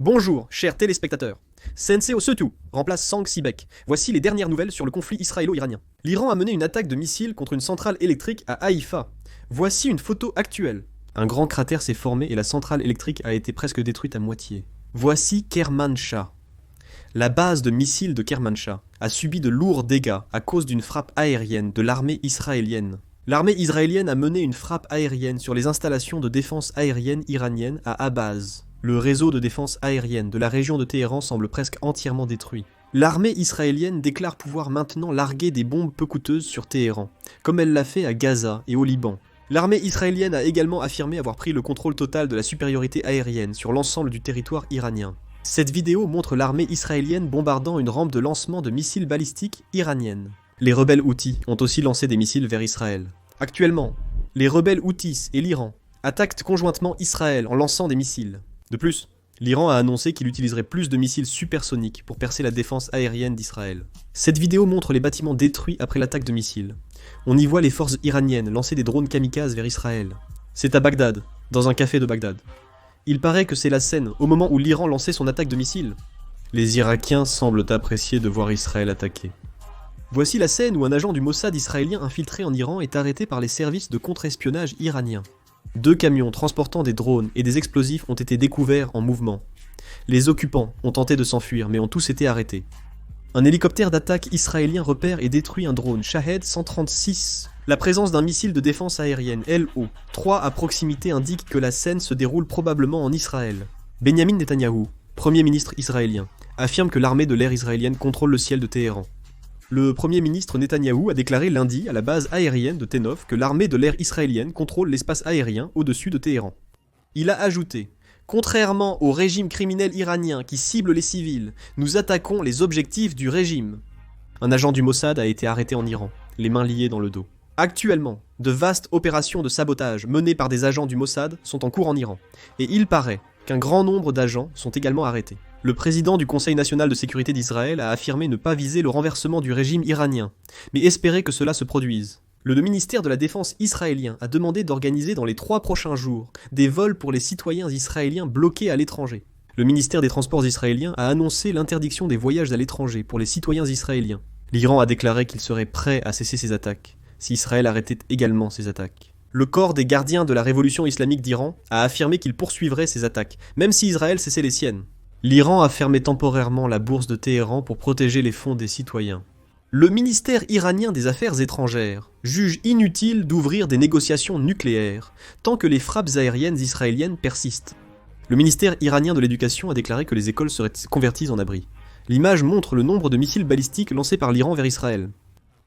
Bonjour, chers téléspectateurs. Sensei Osetu remplace Sang Sibek. Voici les dernières nouvelles sur le conflit israélo-iranien. L'Iran a mené une attaque de missiles contre une centrale électrique à Haïfa. Voici une photo actuelle. Un grand cratère s'est formé et la centrale électrique a été presque détruite à moitié. Voici Kermanshah. La base de missiles de Kermanshah a subi de lourds dégâts à cause d'une frappe aérienne de l'armée israélienne. L'armée israélienne a mené une frappe aérienne sur les installations de défense aérienne iranienne à Abaz. Le réseau de défense aérienne de la région de Téhéran semble presque entièrement détruit. L'armée israélienne déclare pouvoir maintenant larguer des bombes peu coûteuses sur Téhéran, comme elle l'a fait à Gaza et au Liban. L'armée israélienne a également affirmé avoir pris le contrôle total de la supériorité aérienne sur l'ensemble du territoire iranien. Cette vidéo montre l'armée israélienne bombardant une rampe de lancement de missiles balistiques iraniennes. Les rebelles Houthis ont aussi lancé des missiles vers Israël. Actuellement, les rebelles Houthis et l'Iran attaquent conjointement Israël en lançant des missiles. De plus, l'Iran a annoncé qu'il utiliserait plus de missiles supersoniques pour percer la défense aérienne d'Israël. Cette vidéo montre les bâtiments détruits après l'attaque de missiles. On y voit les forces iraniennes lancer des drones kamikazes vers Israël. C'est à Bagdad, dans un café de Bagdad. Il paraît que c'est la scène au moment où l'Iran lançait son attaque de missiles. Les Irakiens semblent apprécier de voir Israël attaquer. Voici la scène où un agent du Mossad israélien infiltré en Iran est arrêté par les services de contre-espionnage iraniens. 2 camions transportant des drones et des explosifs ont été découverts en mouvement. Les occupants ont tenté de s'enfuir mais ont tous été arrêtés. Un hélicoptère d'attaque israélien repère et détruit un drone Shahed 136. La présence d'un missile de défense aérienne LO-3 à proximité indique que la scène se déroule probablement en Israël. Benyamin Netanyahou, Premier ministre israélien, affirme que l'armée de l'air israélienne contrôle le ciel de Téhéran. Le Premier ministre Netanyahou a déclaré lundi à la base aérienne de Tenov que l'armée de l'air israélienne contrôle l'espace aérien au-dessus de Téhéran. Il a ajouté « Contrairement au régime criminel iranien qui cible les civils, nous attaquons les objectifs du régime. » Un agent du Mossad a été arrêté en Iran, les mains liées dans le dos. Actuellement, de vastes opérations de sabotage menées par des agents du Mossad sont en cours en Iran, et il paraît qu'un grand nombre d'agents sont également arrêtés. Le président du Conseil national de sécurité d'Israël a affirmé ne pas viser le renversement du régime iranien, mais espérer que cela se produise. Le ministère de la Défense israélien a demandé d'organiser dans les 3 prochains jours des vols pour les citoyens israéliens bloqués à l'étranger. Le ministère des Transports israélien a annoncé l'interdiction des voyages à l'étranger pour les citoyens israéliens. L'Iran a déclaré qu'il serait prêt à cesser ses attaques, si Israël arrêtait également ses attaques. Le corps des gardiens de la révolution islamique d'Iran a affirmé qu'il poursuivrait ses attaques, même si Israël cessait les siennes. L'Iran a fermé temporairement la bourse de Téhéran pour protéger les fonds des citoyens. Le ministère iranien des Affaires étrangères juge inutile d'ouvrir des négociations nucléaires tant que les frappes aériennes israéliennes persistent. Le ministère iranien de l'Éducation a déclaré que les écoles seraient converties en abris. L'image montre le nombre de missiles balistiques lancés par l'Iran vers Israël.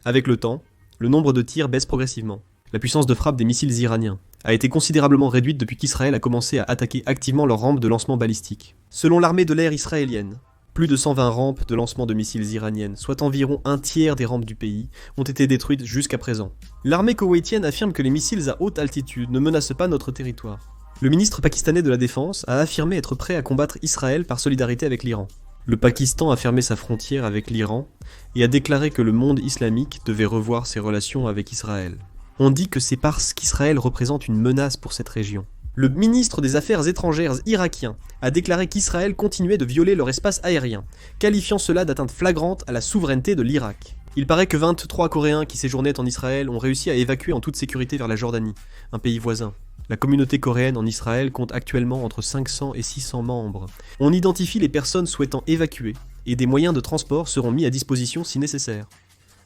Avec le temps, le nombre de tirs baisse progressivement. La puissance de frappe des missiles iraniens a été considérablement réduite depuis qu'Israël a commencé à attaquer activement leurs rampes de lancement balistique. Selon l'armée de l'air israélienne, plus de 120 rampes de lancement de missiles iraniennes, soit environ un tiers des rampes du pays, ont été détruites jusqu'à présent. L'armée koweïtienne affirme que les missiles à haute altitude ne menacent pas notre territoire. Le ministre pakistanais de la Défense a affirmé être prêt à combattre Israël par solidarité avec l'Iran. Le Pakistan a fermé sa frontière avec l'Iran et a déclaré que le monde islamique devait revoir ses relations avec Israël. On dit que c'est parce qu'Israël représente une menace pour cette région. Le ministre des Affaires étrangères irakien a déclaré qu'Israël continuait de violer leur espace aérien, qualifiant cela d'atteinte flagrante à la souveraineté de l'Irak. Il paraît que 23 Coréens qui séjournaient en Israël ont réussi à évacuer en toute sécurité vers la Jordanie, un pays voisin. La communauté coréenne en Israël compte actuellement entre 500 et 600 membres. On identifie les personnes souhaitant évacuer, et des moyens de transport seront mis à disposition si nécessaire.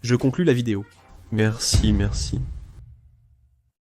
Je conclus la vidéo. Merci.